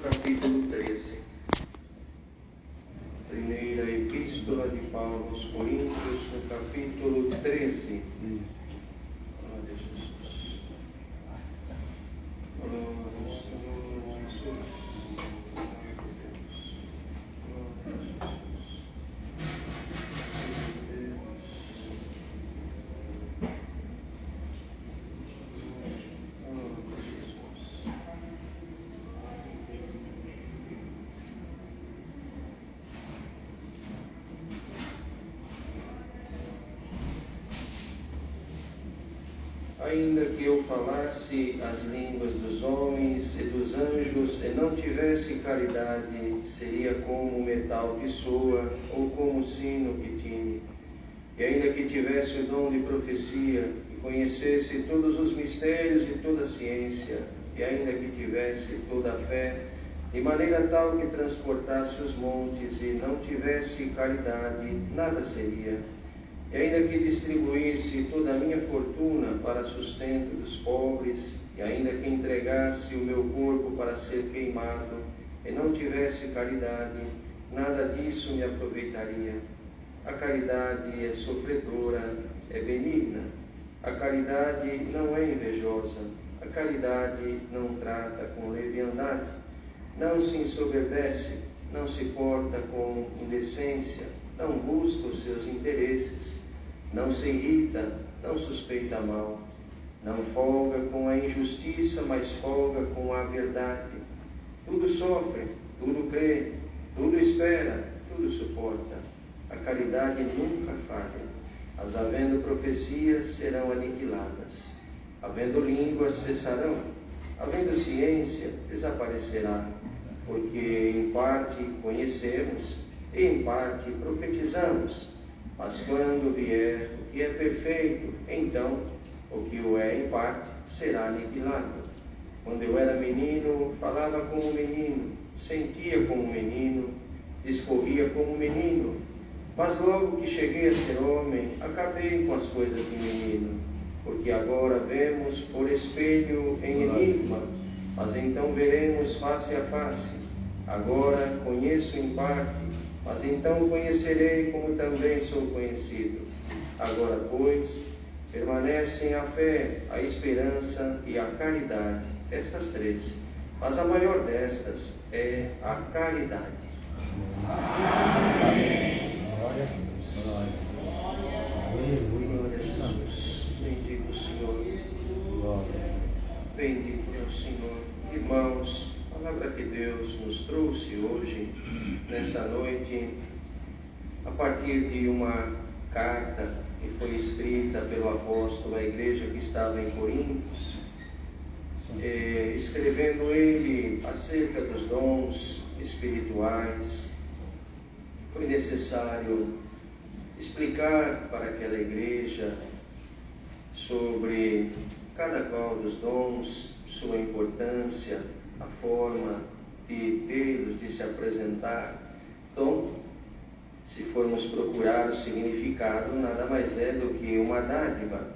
capítulo 13. Primeira Epístola de Paulo aos Coríntios, no capítulo 13. Glória a Jesus. Glória ao Senhor Jesus. Glória a Deus. Glória a Jesus. Glória a Deus. Ainda que eu falasse as línguas dos homens e dos anjos e não tivesse caridade, seria como metal que soa ou como sino que tine. E ainda que tivesse o dom de profecia e conhecesse todos os mistérios e toda a ciência, e ainda que tivesse toda a fé, de maneira tal que transportasse os montes e não tivesse caridade, nada seria. E ainda que distribuísse toda a minha fortuna para sustento dos pobres, e ainda que entregasse o meu corpo para ser queimado, e não tivesse caridade, nada disso me aproveitaria. A caridade é sofredora, é benigna. A caridade não é invejosa. A caridade não trata com leviandade. Não se ensoberbece, não se porta com indecência, não busca os seus interesses, não se irrita, não suspeita mal, não folga com a injustiça, mas folga com a verdade. Tudo sofre, tudo crê, tudo espera, tudo suporta. A caridade nunca falha. As havendo profecias serão aniquiladas, havendo línguas cessarão, havendo ciência desaparecerá, porque em parte conhecemos e em parte profetizamos. Mas quando vier o que é perfeito, então o que o é em parte será aniquilado. Quando eu era menino, falava como menino, sentia como menino, discorria como menino. Mas logo que cheguei a ser homem, acabei com as coisas de menino. Porque agora vemos por espelho em enigma, mas então veremos face a face. Agora conheço em parte, mas então conhecerei como também sou conhecido. Agora, pois, permanecem a fé, a esperança e a caridade, estas três. Mas a maior destas é a caridade. Amém. Glória a Deus. Glória a Jesus. Bendito o Senhor. Glória. Bendito é o Senhor. Irmãos, a palavra que Deus nos trouxe hoje, nesta noite, a partir de uma carta que foi escrita pelo apóstolo à igreja que estava em Coríntios, escrevendo ele acerca dos dons espirituais. Foi necessário explicar para aquela igreja sobre cada qual dos dons, sua importância, a forma de tê-los, de se apresentar. Dom, se formos procurar o significado, nada mais é do que uma dádiva.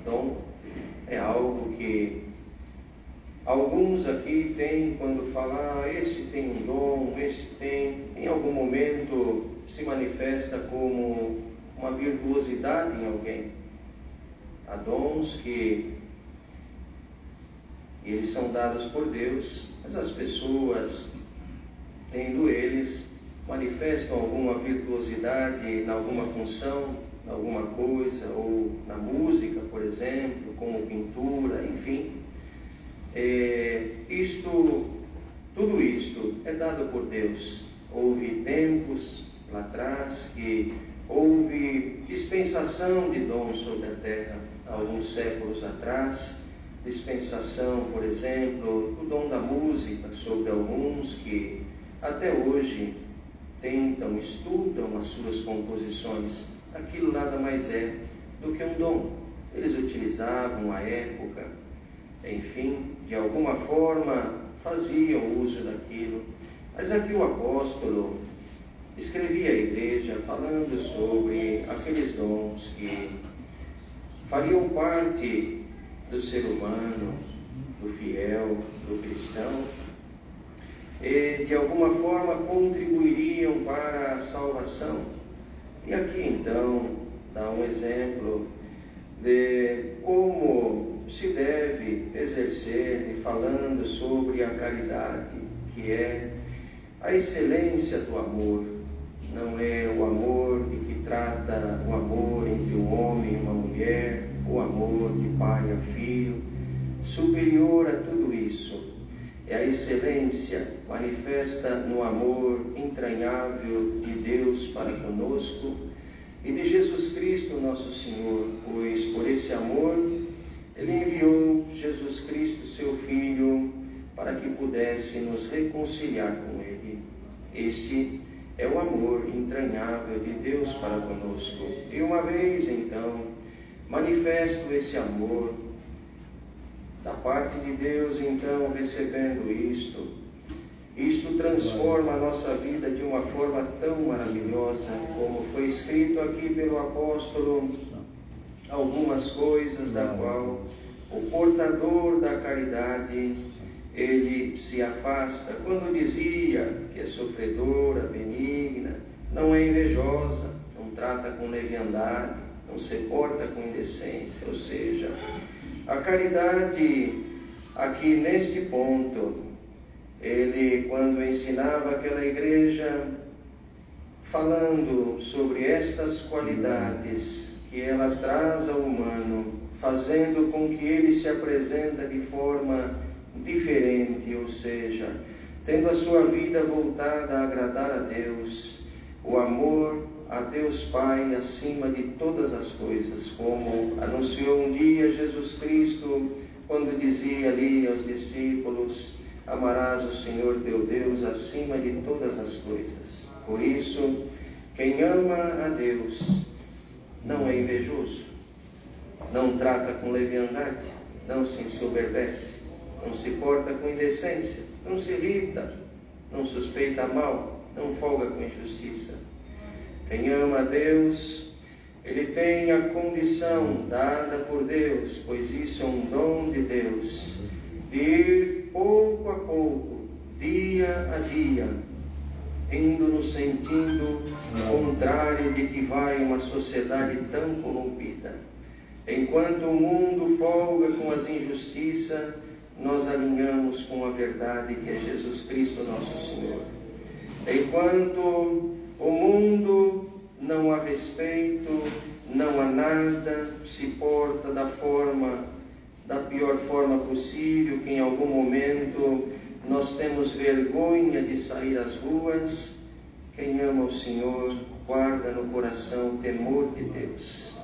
Dom é algo que alguns aqui têm quando falam, este tem um dom, este tem, em algum momento se manifesta como uma virtuosidade em alguém. Há dons que eles são dados por Deus, mas as pessoas, tendo eles, manifestam alguma virtuosidade em alguma função, em alguma coisa, ou na música, por exemplo, como pintura, enfim. Tudo isto é dado por Deus. Houve tempos lá atrás que houve dispensação de dons sobre a terra, há alguns séculos atrás, dispensação, por exemplo, do dom da música sobre alguns que até hoje tentam, estudam as suas composições. Aquilo nada mais é do que um dom. Eles utilizavam à época, enfim, de alguma forma faziam uso daquilo. Mas aqui o apóstolo escrevia à igreja falando sobre aqueles dons que fariam parte do ser humano, do fiel, do cristão, de alguma forma contribuiriam para a salvação. E aqui então dá um exemplo de como se deve exercer, falando sobre a caridade, que é a excelência do amor. Não é o amor de que trata o amor entre um homem e uma mulher, o amor de pai a filho. Superior a tudo isso é a excelência manifesta no amor entranhável de Deus para conosco e de Jesus Cristo nosso Senhor, pois por esse amor Ele enviou Jesus Cristo, seu Filho, para que pudesse nos reconciliar com Ele. Este é o amor entranhável de Deus para conosco. E uma vez, então, manifesto esse amor da parte de Deus, então, recebendo isto transforma a nossa vida de uma forma tão maravilhosa, como foi escrito aqui pelo apóstolo, algumas coisas da qual o portador da caridade, ele se afasta, quando dizia que é sofredora, benigna, não é invejosa, não trata com leviandade, não se porta com indecência. Ou seja, a caridade, aqui neste ponto, ele, quando ensinava aquela igreja, falando sobre estas qualidades que ela traz ao humano, fazendo com que ele se apresenta de forma diferente, ou seja, tendo a sua vida voltada a agradar a Deus, o amor a Deus Pai acima de todas as coisas, como anunciou um dia Jesus Cristo, quando dizia ali aos discípulos: amarás o Senhor teu Deus acima de todas as coisas. Por isso, quem ama a Deus não é invejoso, não trata com leviandade, não se ensoberbece, não se porta com indecência, não se irrita, não suspeita mal, não folga com injustiça. Quem ama a Deus, ele tem a condição dada por Deus, pois isso é um dom de Deus, de ir pouco a pouco, dia a dia, indo no sentido contrário de que vai uma sociedade tão corrompida. Enquanto o mundo folga com as injustiças, nós alinhamos com a verdade que é Jesus Cristo nosso Senhor. Enquanto o mundo não há respeito, não há nada, se porta da pior forma possível, que em algum momento nós temos vergonha de sair às ruas. Quem ama o Senhor guarda no coração o temor de Deus,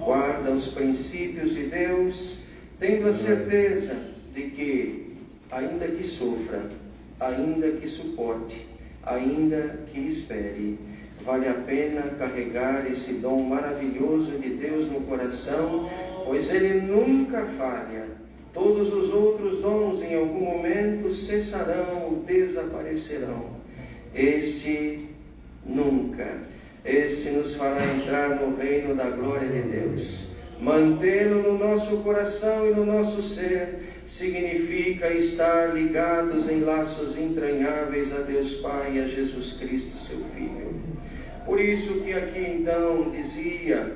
guarda os princípios de Deus, tendo a certeza de que, ainda que sofra, ainda que suporte, ainda que espere, vale a pena carregar esse dom maravilhoso de Deus no coração, pois Ele nunca falha. Todos os outros dons em algum momento cessarão ou desaparecerão. Este nunca. Este nos fará entrar no reino da glória de Deus. Mantê-lo no nosso coração e no nosso ser significa estar ligados em laços entranháveis a Deus Pai e a Jesus Cristo, seu Filho. Por isso que aqui então dizia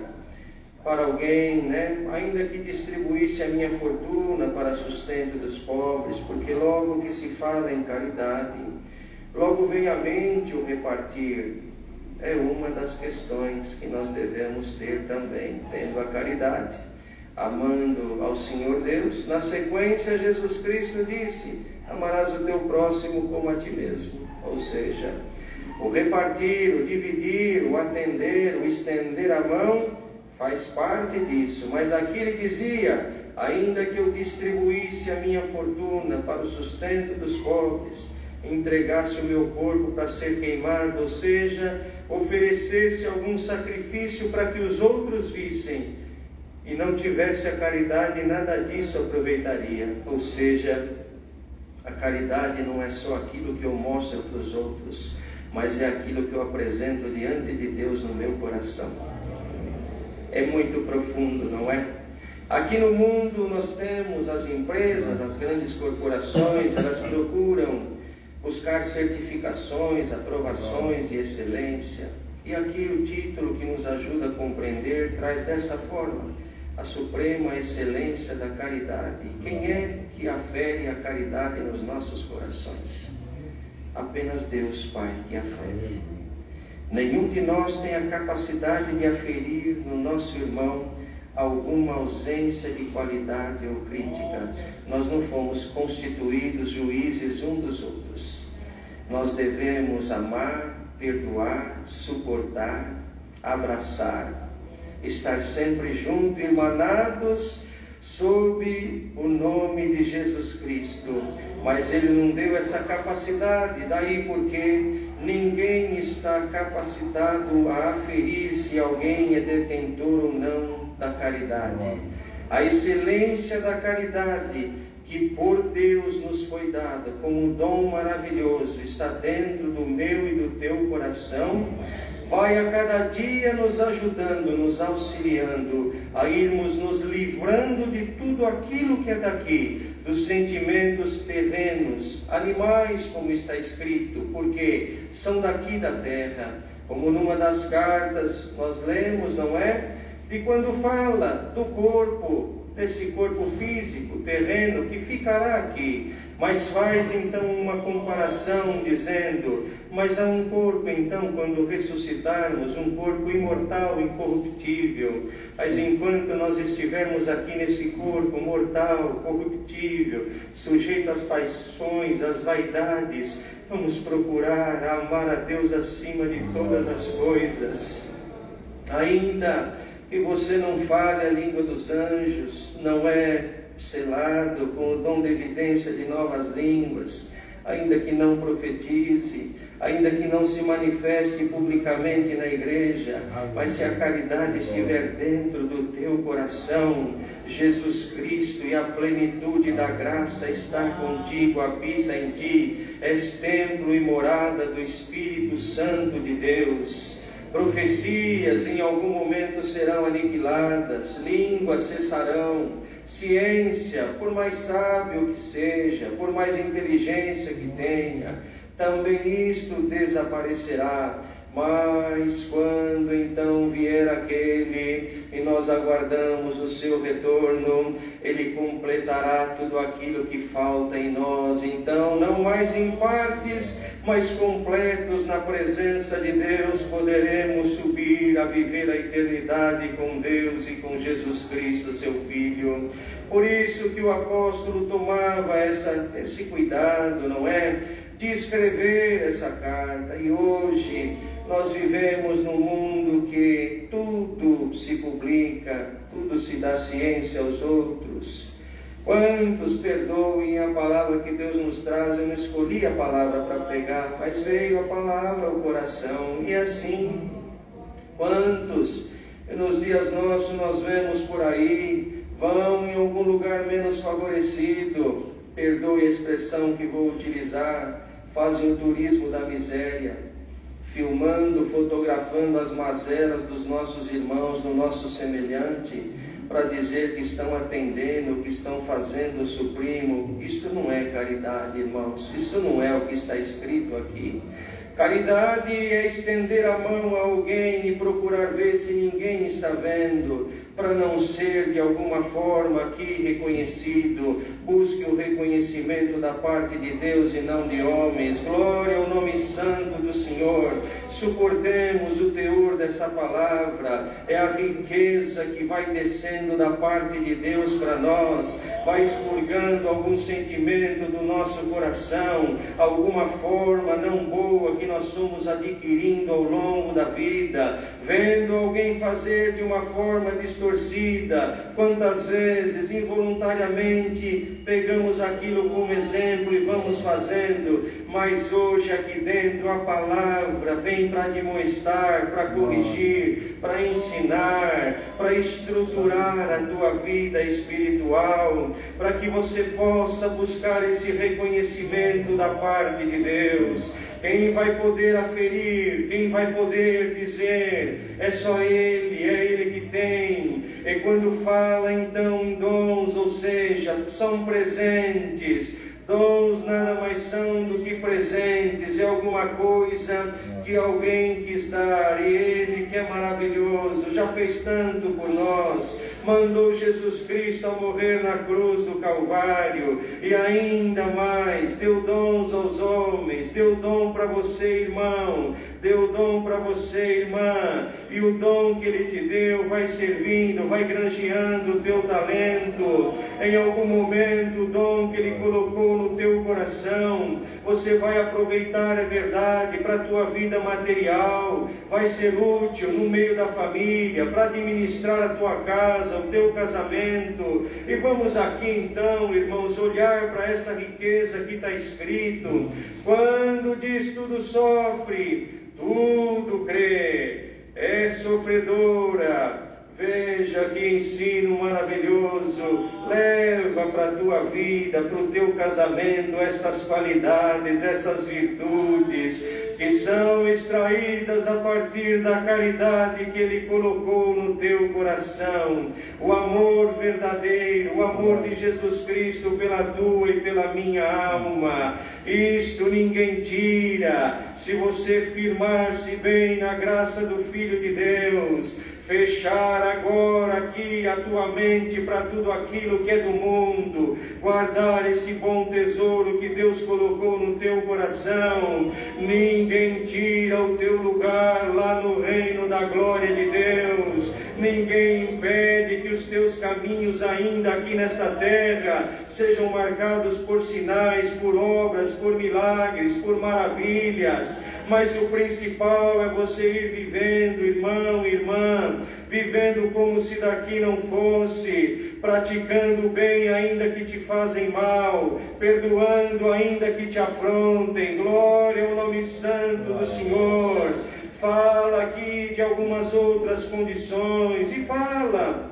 para alguém, ainda que distribuísse a minha fortuna para sustento dos pobres, porque logo que se fala em caridade, logo vem à mente o repartir. É uma das questões que nós devemos ter também, tendo a caridade, amando ao Senhor Deus. Na sequência, Jesus Cristo disse: amarás o teu próximo como a ti mesmo. Ou seja, o repartir, o dividir, o atender, o estender a mão faz parte disso. Mas aqui ele dizia: ainda que eu distribuísse a minha fortuna para o sustento dos pobres, entregasse o meu corpo para ser queimado, ou seja, oferecesse algum sacrifício para que os outros vissem, e não tivesse a caridade, nada disso aproveitaria. Ou seja, a caridade não é só aquilo que eu mostro para os outros, mas é aquilo que eu apresento diante de Deus no meu coração. É muito profundo, não é? Aqui no mundo nós temos as empresas, as grandes corporações, elas procuram buscar certificações, aprovações de excelência. E aqui o título que nos ajuda a compreender traz dessa forma: a suprema excelência da caridade. E quem é que afere a caridade nos nossos corações? Apenas Deus Pai que afere. Nenhum de nós tem a capacidade de aferir no nosso irmão alguma ausência de qualidade ou crítica. Nós não fomos constituídos juízes uns dos outros. Nós devemos amar, perdoar, suportar, abraçar, estar sempre juntos, irmanados, sob o nome de Jesus Cristo. Mas Ele não deu essa capacidade, daí porque ninguém está capacitado a aferir se alguém é detentor ou não da caridade. A excelência da caridade que por Deus nos foi dada como um dom maravilhoso está dentro do meu e do teu coração, vai a cada dia nos ajudando, nos auxiliando a irmos nos livrando de tudo aquilo que é daqui, dos sentimentos terrenos, animais, como está escrito, porque são daqui da terra. Como numa das cartas nós lemos, não é? De quando fala do corpo, deste corpo físico, terreno, que ficará aqui, mas faz então uma comparação dizendo, mas há um corpo então, quando ressuscitarmos, um corpo imortal, incorruptível. Mas enquanto nós estivermos aqui nesse corpo mortal, corruptível, sujeito às paixões, às vaidades, vamos procurar amar a Deus acima de todas as coisas. Ainda que você não fale a língua dos anjos, não é selado com o dom de evidência de novas línguas, ainda que não profetize, ainda que não se manifeste publicamente na igreja, mas se a caridade estiver dentro do teu coração, Jesus Cristo e a plenitude da graça está contigo, habita em ti, és templo e morada do Espírito Santo de Deus. Profecias em algum momento serão aniquiladas, línguas cessarão, ciência, por mais sábio que seja, por mais inteligência que tenha, também isto desaparecerá. Mas quando então vier aquele e nós aguardamos o seu retorno, Ele completará tudo aquilo que falta em nós. Então, não mais em partes, mas completos na presença de Deus, poderemos subir a viver a eternidade com Deus e com Jesus Cristo, seu Filho. Por isso que o apóstolo tomava esse cuidado, não é? De escrever essa carta. E hoje nós vivemos num mundo que tudo se publica, tudo se dá ciência aos outros. Quantos perdoem a palavra que Deus nos traz? Eu não escolhi a palavra para pregar, mas veio a palavra ao coração. E assim, quantos nos dias nossos nós vemos por aí, vão em algum lugar menos favorecido, perdoe a expressão que vou utilizar, fazem o turismo da miséria, filmando, fotografando as mazelas dos nossos irmãos, do nosso semelhante, para dizer que estão atendendo, que estão fazendo o supremo. Isto não é caridade, irmãos, isto não é o que está escrito aqui. Caridade é estender a mão a alguém e procurar ver se ninguém está vendo, para não ser de alguma forma aqui reconhecido. Busque o reconhecimento da parte de Deus e não de homens. Glória ao nome santo do Senhor. Suportemos o teor dessa palavra. É a riqueza que vai descendo da parte de Deus para nós, vai expurgando algum sentimento do nosso coração, alguma forma não boa que nós somos adquirindo ao longo da vida, vendo alguém fazer de uma forma distorcida. Quantas vezes involuntariamente pegamos aquilo como exemplo e vamos fazendo, mas hoje aqui dentro a palavra vem para admoestar, para corrigir, para ensinar, para estruturar a tua vida espiritual, para que você possa buscar esse reconhecimento da parte de Deus. Quem vai poder aferir, quem vai poder dizer, é só Ele, é Ele que tem. E quando fala então em dons, ou seja, são presentes, Dons nada mais são do que presentes, é alguma coisa que alguém quis dar, e Ele, que é maravilhoso, já fez tanto por nós, mandou Jesus Cristo a morrer na cruz do Calvário, e ainda mais, deu dons aos homens, deu dom para você, irmão, deu dom para você, irmã, e o dom que Ele te deu vai servindo, vai granjeando o teu talento. Em algum momento, o dom que Ele colocou no teu coração, você vai aproveitar, é verdade, para a tua vida material, vai ser útil no meio da família, para administrar a tua casa, o teu casamento. E vamos aqui então, irmãos, olhar para essa riqueza que está escrito. Quando diz tudo sofre, tudo crê, é sofredora. Veja que ensino maravilhoso, leva para a tua vida, para o teu casamento, estas qualidades, essas virtudes, que são extraídas a partir da caridade que Ele colocou no teu coração, o amor verdadeiro, o amor de Jesus Cristo pela tua e pela minha alma. Isto ninguém tira, se você firmar-se bem na graça do Filho de Deus, fechar agora aqui a tua mente para tudo aquilo que é do mundo, guardar esse bom tesouro que Deus colocou no teu coração. Ninguém tira o teu lugar lá no reino da glória de Deus, ninguém impede que os teus caminhos ainda aqui nesta terra sejam marcados por sinais, por obras, por milagres, por maravilhas, mas o principal é você ir vivendo, irmão, irmã, vivendo como se daqui não fosse, praticando o bem ainda que te fazem mal, perdoando ainda que te afrontem. Glória ao nome santo do Senhor. Fala aqui de algumas outras condições, e fala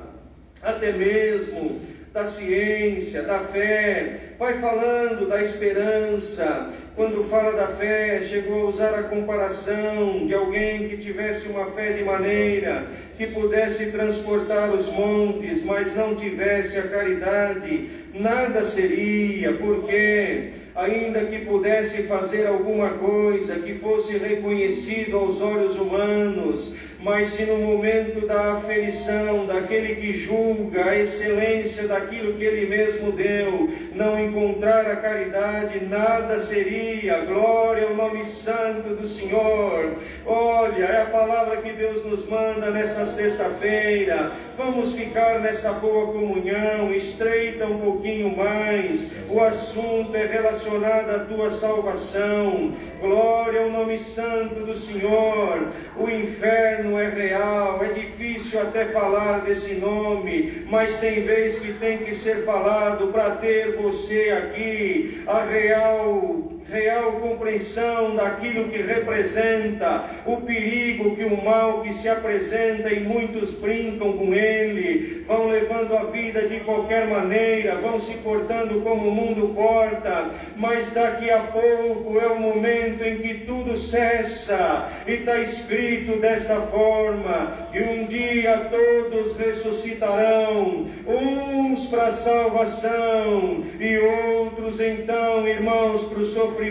até mesmo da ciência, da fé, vai falando da esperança. Quando fala da fé, chegou a usar a comparação de alguém que tivesse uma fé de maneira que pudesse transportar os montes, mas não tivesse a caridade, nada seria, porque ainda que pudesse fazer alguma coisa que fosse reconhecido aos olhos humanos, mas se no momento da aferição, daquele que julga a excelência daquilo que ele mesmo deu, não encontrar a caridade, nada seria. Glória ao nome santo do Senhor. Olha, é a palavra que Deus nos manda nessa sexta-feira. Vamos ficar nessa boa comunhão, estreita um pouquinho mais. O assunto é relacionado à tua salvação. Glória ao nome santo do Senhor. O inferno é real, é difícil até falar desse nome, mas tem vez que tem que ser falado para ter você aqui a real compreensão daquilo que representa o perigo, que o mal que se apresenta, e muitos brincam com ele, vão levando a vida de qualquer maneira, vão se portando como o mundo porta, mas daqui a pouco é o momento em que tudo cessa, e está escrito desta forma, que um dia todos ressuscitarão, uns para a salvação, e outros então, irmãos, para o sofrimento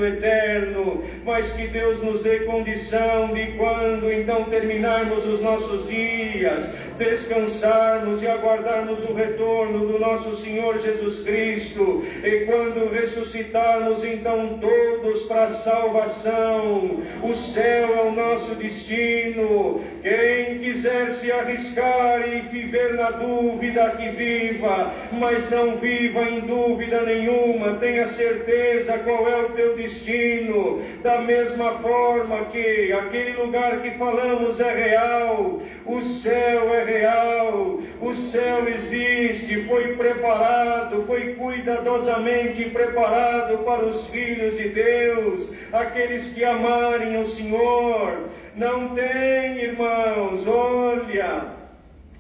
eterno. Mas que Deus nos dê condição de, quando então terminarmos os nossos dias, descansarmos e aguardarmos o retorno do nosso Senhor Jesus Cristo, e quando ressuscitarmos então todos para a salvação. O céu é o nosso destino. Quem quiser se arriscar e viver na dúvida, que viva, mas não viva em dúvida nenhuma, tenha certeza qual é o teu destino. Da mesma forma que aquele lugar que falamos é real, o céu é real, o céu existe, foi preparado, foi cuidadosamente preparado para os filhos de Deus, aqueles que amarem o Senhor. Não tem, irmãos, olha,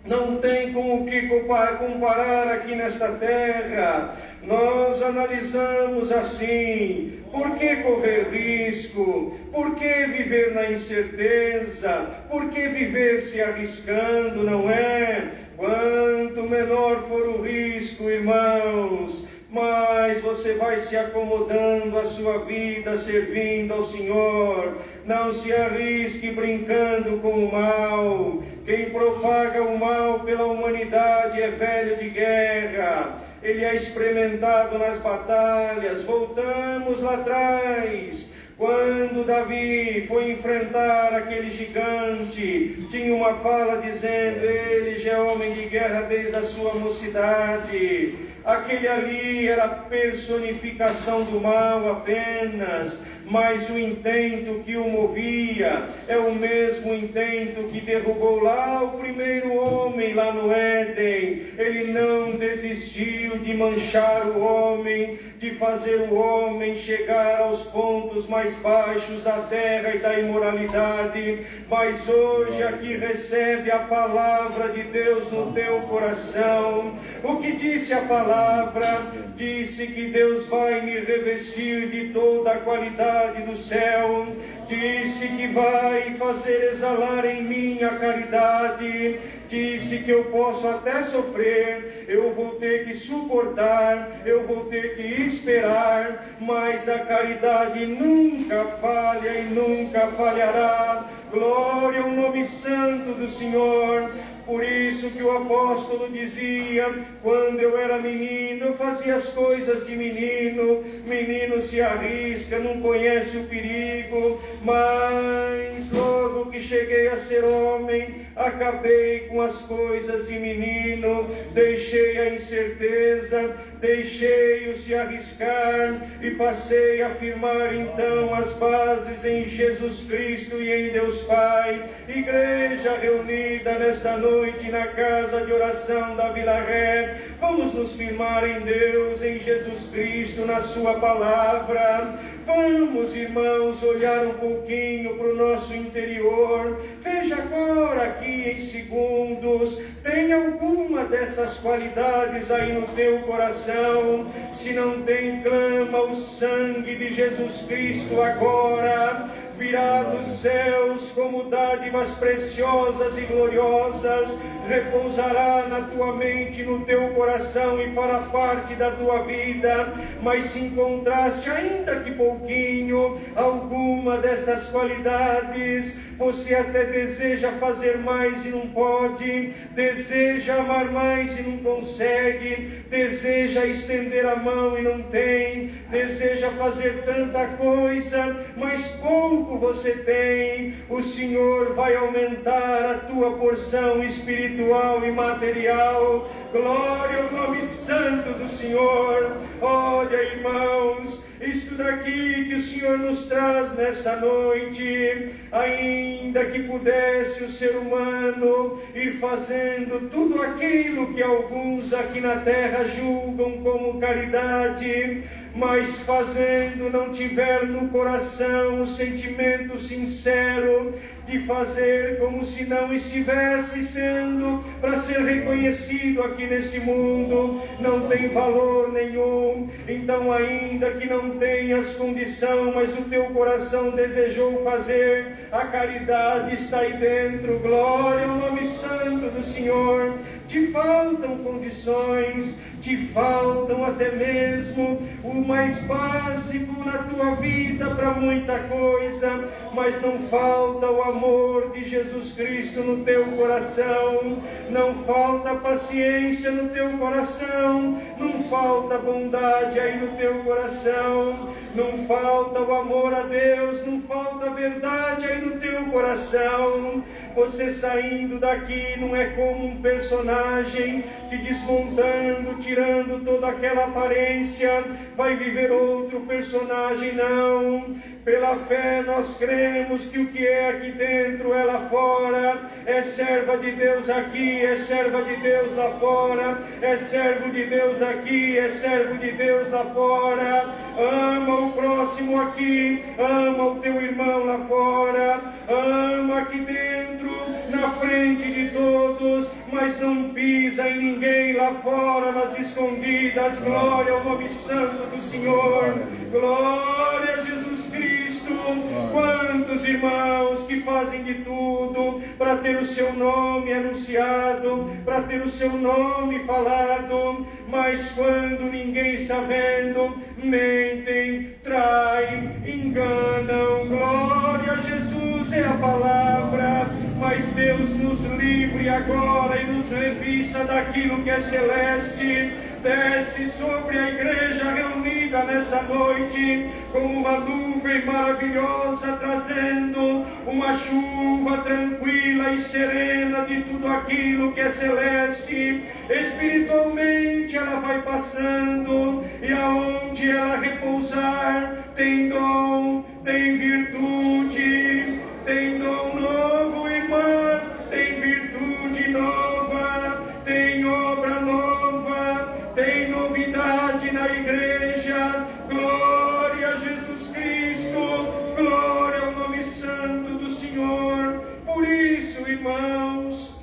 não tem com o que comparar aqui nesta terra. Nós analisamos assim: por que correr risco? Por que viver na incerteza? Por que viver se arriscando, não é? Quanto menor for o risco, irmãos, mas você vai se acomodando a sua vida, servindo ao Senhor. Não se arrisque brincando com o mal. Quem propaga o mal pela humanidade é velho de guerra. Ele é experimentado nas batalhas. Voltamos lá atrás. Quando Davi foi enfrentar aquele gigante, tinha uma fala dizendo: ele já é homem de guerra desde a sua mocidade. Aquele ali era a personificação do mal apenas, mas o intento que o movia é o mesmo intento que derrubou lá o primeiro homem lá no Éden. Ele não desistiu de manchar o homem, de fazer o homem chegar aos pontos mais baixos da terra e da imoralidade, mas hoje aqui recebe a palavra de Deus no teu coração. O que disse a palavra? Disse que Deus vai me revestir de toda a qualidade do céu, disse que vai fazer exalar em mim a caridade, disse que eu posso até sofrer, eu vou ter que suportar, eu vou ter que esperar, mas a caridade nunca falha e nunca falhará. Glória ao nome santo do Senhor. Por isso que o apóstolo dizia: quando eu era menino, eu fazia as coisas de menino. Menino se arrisca, não conhece o perigo, mas logo que cheguei a ser homem, acabei com as coisas de menino, deixei a incerteza, deixei-o se arriscar e passei a firmar então as bases em Jesus Cristo e em Deus Pai. Igreja reunida nesta noite na casa de oração da Vila Ré, vamos nos firmar em Deus, em Jesus Cristo, na sua palavra. Vamos, irmãos, olhar um pouquinho para o nosso interior. Veja agora aqui em segundos, tem alguma dessas qualidades aí no teu coração? Se não tem, clama o sangue de Jesus Cristo agora. Virá dos céus como dádivas preciosas e gloriosas, repousará na tua mente, no teu coração e fará parte da tua vida. Mas se encontraste, ainda que pouquinho, alguma dessas qualidades, você até deseja fazer mais e não pode, deseja amar mais e não consegue, deseja estender a mão e não tem, deseja fazer tanta coisa, mas pouco você tem. O Senhor vai aumentar a tua porção espiritual e material. Glória ao nome santo do Senhor. Olha, irmãos, isto daqui que o Senhor nos traz nesta noite, ainda que pudesse o ser humano ir fazendo tudo aquilo que alguns aqui na terra julgam como caridade, mas fazendo, não tiver no coração o sentimento sincero de fazer como se não estivesse sendo para ser reconhecido aqui neste mundo, não tem valor nenhum. Então, ainda que não tenhas condição, mas o teu coração desejou fazer, a caridade está aí dentro. Glória ao nome santo do Senhor. Te faltam condições, te faltam até mesmo o mais básico na tua vida para muita coisa, mas não falta o amor de Jesus Cristo no teu coração, não falta paciência no teu coração, não falta bondade aí no teu coração, não falta o amor a Deus, não falta a verdade aí no teu coração. Você saindo daqui não é como um personagem que, desmontando, tirando toda aquela aparência, vai viver outro personagem, não. Pela fé nós cremos que o que é aqui dentro é lá fora, é serva de Deus aqui, é serva de Deus lá fora, é servo de Deus aqui, é servo de Deus lá fora. Ama o próximo aqui, ama o teu irmão lá fora, ama aqui dentro, na frente de todos, mas não pisa em ninguém lá fora, nas escondidas. Glória ao nome santo do Senhor. Glória a Jesus Cristo. Quantos tantos irmãos que fazem de tudo para ter o seu nome anunciado, para ter o seu nome falado, mas quando ninguém está vendo, mentem, traem, enganam. Glória a Jesus é a palavra, mas Deus nos livre agora e nos revista daquilo que é celeste. Desce sobre a igreja reunida nesta noite, como uma nuvem maravilhosa, trazendo uma chuva tranquila e serena de tudo aquilo que é celeste. Espiritualmente ela vai passando, e aonde ela repousar, tem dom, tem virtude, tem dom novo, irmã, tem virtude nova, tem obra nova, tem novidade na igreja. Glória a Jesus Cristo, glória ao nome santo do Senhor. Por isso, irmãos,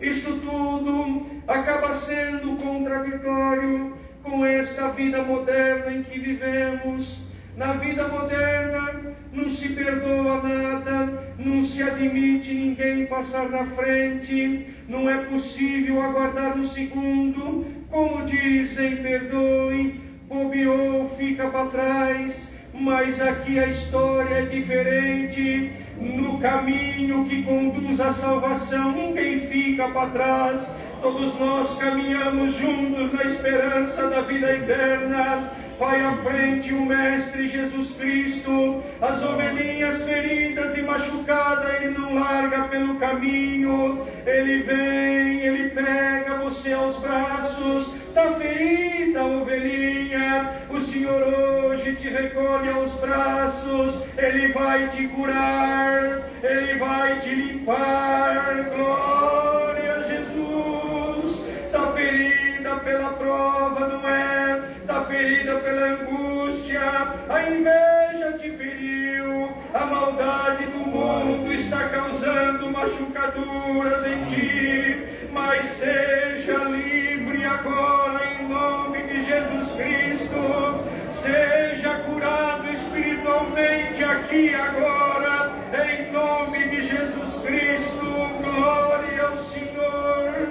isto tudo acaba sendo contraditório com esta vida moderna em que vivemos. Na vida moderna não se perdoa nada, não se admite ninguém passar na frente, não é possível aguardar um segundo. Como dizem, perdoe, bobeou, fica para trás. Mas aqui a história é diferente. No caminho que conduz à salvação, ninguém fica para trás. Todos nós caminhamos juntos na esperança da vida eterna. Vai à frente o Mestre Jesus Cristo, as ovelhinhas feridas e machucadas Ele não larga pelo caminho. Ele vem, Ele pega você aos braços. Está ferida, ovelhinha, o Senhor hoje te recolhe aos braços. Ele vai te curar, Ele vai te limpar. Glória a Jesus. Está ferida pela prova, não é? Está ferida pela angústia, a inveja te feriu, a maldade do mundo está causando machucaduras em ti, mas seja livre agora em nome de Jesus Cristo. Seja curado espiritualmente aqui agora em nome de Jesus Cristo. Glória ao Senhor.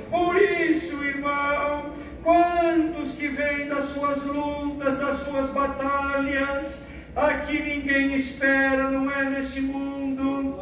Por isso, irmão, quantos que vêm das suas lutas, das suas batalhas, aqui ninguém espera, não é nesse mundo.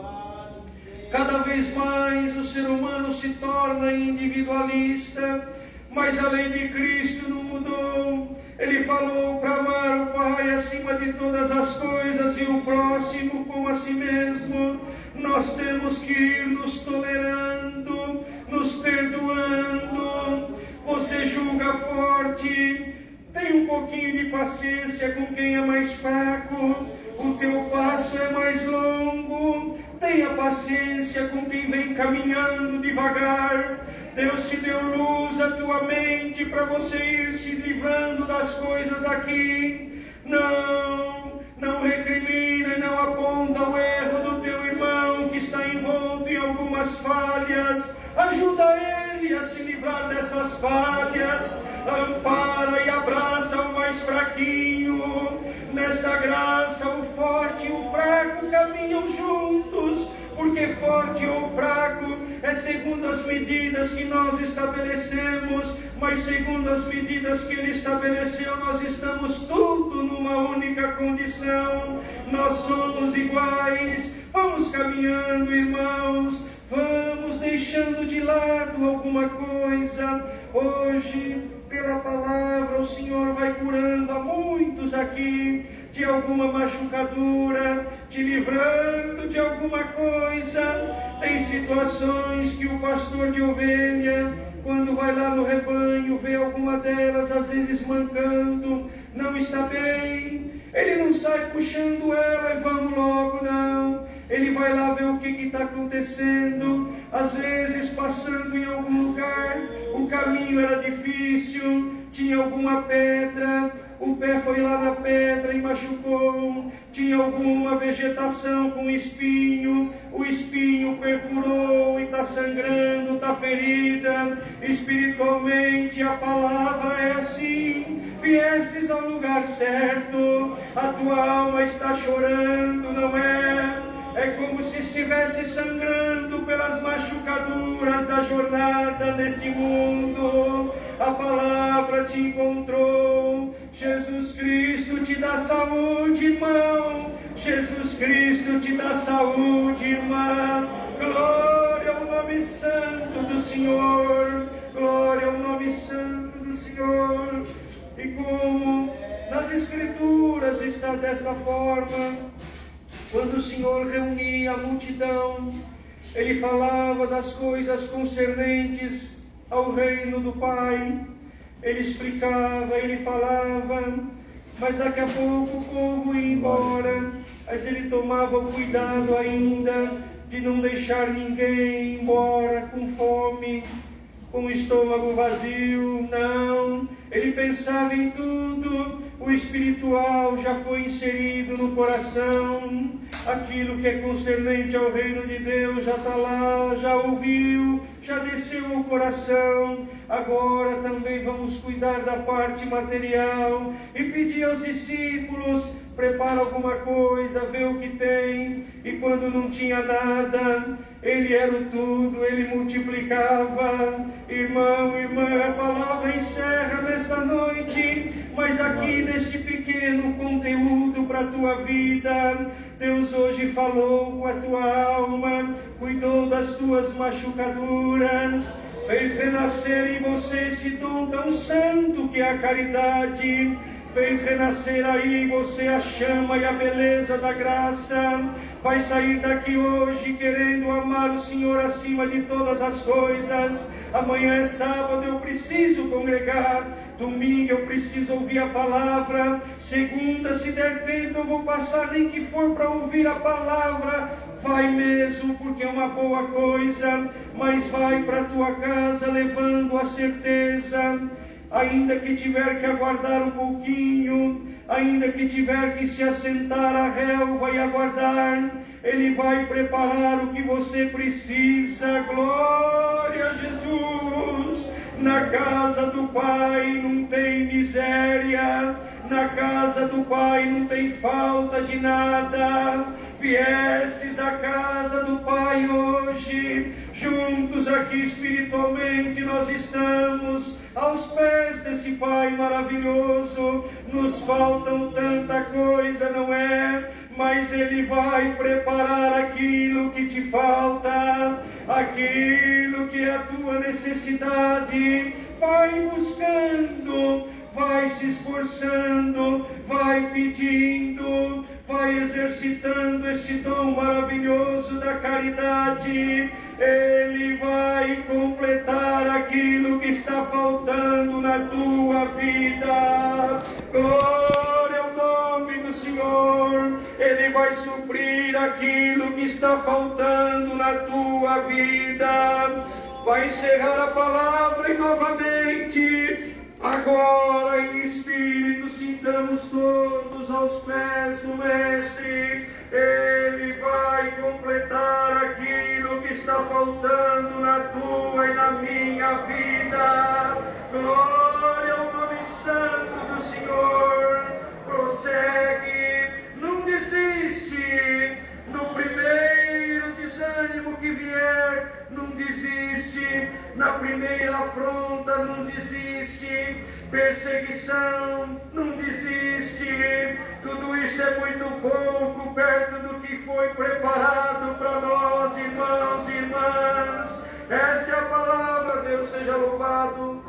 Cada vez mais o ser humano se torna individualista, mas a lei de Cristo não mudou. Ele falou para amar o Pai acima de todas as coisas e o próximo como a si mesmo. Nós temos que ir nos tolerando, nos perdoando. Você julga forte, tem um pouquinho de paciência com quem é mais fraco. O teu passo é mais longo. Tenha paciência com quem vem caminhando devagar. Deus te deu luz à tua mente para você ir se livrando das coisas aqui. Não recrimina e não aponta o erro do teu irmão que está envolto em algumas falhas. Ajuda ele a se livrar dessas falhas. Ampara e abraça o mais fraquinho. Nesta graça, o forte e o fraco caminham juntos, porque forte ou fraco é segundo as medidas que nós estabelecemos, mas segundo as medidas que Ele estabeleceu, nós estamos tudo numa única condição. Nós somos iguais. Vamos caminhando, irmãos. Vamos deixando de lado alguma coisa. Hoje, pela palavra, o Senhor vai curando a muitos aqui de alguma machucadura, te livrando de alguma coisa. Tem situações que o pastor de ovelha, quando vai lá no rebanho, vê alguma delas às vezes mancando, não está bem. Ele não sai puxando ela e vamos logo, não. Ele vai lá ver o que está acontecendo. Às vezes, passando em algum lugar, o caminho era difícil, tinha alguma pedra, o pé foi lá na pedra e machucou, tinha alguma vegetação com espinho, o espinho perfurou e está sangrando, está ferida. Espiritualmente a palavra é assim: viestes ao lugar certo, a tua alma está chorando, não é? É como se estivesse sangrando pelas machucaduras da jornada neste mundo. A palavra te encontrou. Jesus Cristo te dá saúde, irmão. Jesus Cristo te dá saúde, irmã. Glória ao nome santo do Senhor. Glória ao nome santo do Senhor. E como nas Escrituras está desta forma, quando o Senhor reunia a multidão, Ele falava das coisas concernentes ao reino do Pai. Ele explicava, Ele falava, mas daqui a pouco o povo ia embora. Mas Ele tomava o cuidado ainda de não deixar ninguém ir embora com fome, com o estômago vazio. Não, Ele pensava em tudo. O espiritual já foi inserido no coração. Aquilo que é concernente ao reino de Deus já está lá, já ouviu, já desceu ao coração. Agora também vamos cuidar da parte material e pedir aos discípulos: prepara alguma coisa, vê o que tem. E quando não tinha nada, Ele era o tudo, Ele multiplicava. Irmão, irmã, a palavra encerra nesta noite, mas aqui neste pequeno conteúdo para a tua vida, Deus hoje falou com a tua alma, cuidou das tuas machucaduras, fez renascer em você esse dom tão santo que é a caridade, fez renascer aí em você a chama e a beleza da graça. Vai sair daqui hoje querendo amar o Senhor acima de todas as coisas. Amanhã é sábado, eu preciso congregar. Domingo eu preciso ouvir a palavra. Segunda, se der tempo, eu vou passar, nem que for para ouvir a palavra. Vai mesmo, porque é uma boa coisa. Mas vai para a tua casa levando a certeza, ainda que tiver que aguardar um pouquinho, ainda que tiver que se assentar à relva e aguardar, Ele vai preparar o que você precisa. Glória a Jesus! Na casa do Pai não tem miséria, na casa do Pai não tem falta de nada. Viestes à casa do Pai hoje, juntos aqui espiritualmente nós estamos aos pés desse Pai maravilhoso. Nos faltam tanta coisa, não é? Mas Ele vai preparar aquilo que te falta, aquilo que é a tua necessidade. Vai buscando, vai se esforçando, vai pedindo, vai exercitando esse dom maravilhoso da caridade. Ele vai completar aquilo que está faltando na tua vida. Glória ao nome do Senhor. Ele vai suprir aquilo que está faltando na tua vida. Vai encerrar a palavra e novamente, agora em espírito, sintamos todos aos pés do Mestre. Ele vai completar aquilo que está faltando na tua e na minha vida. Glória ao nome santo do Senhor. Prossegue, não desiste. No primeiro desânimo que vier, não desiste. Na primeira afronta, não desiste. Perseguição, não desiste. Tudo isso é muito pouco perto do que foi preparado para nós, irmãos e irmãs. Esta é a palavra. Deus seja louvado.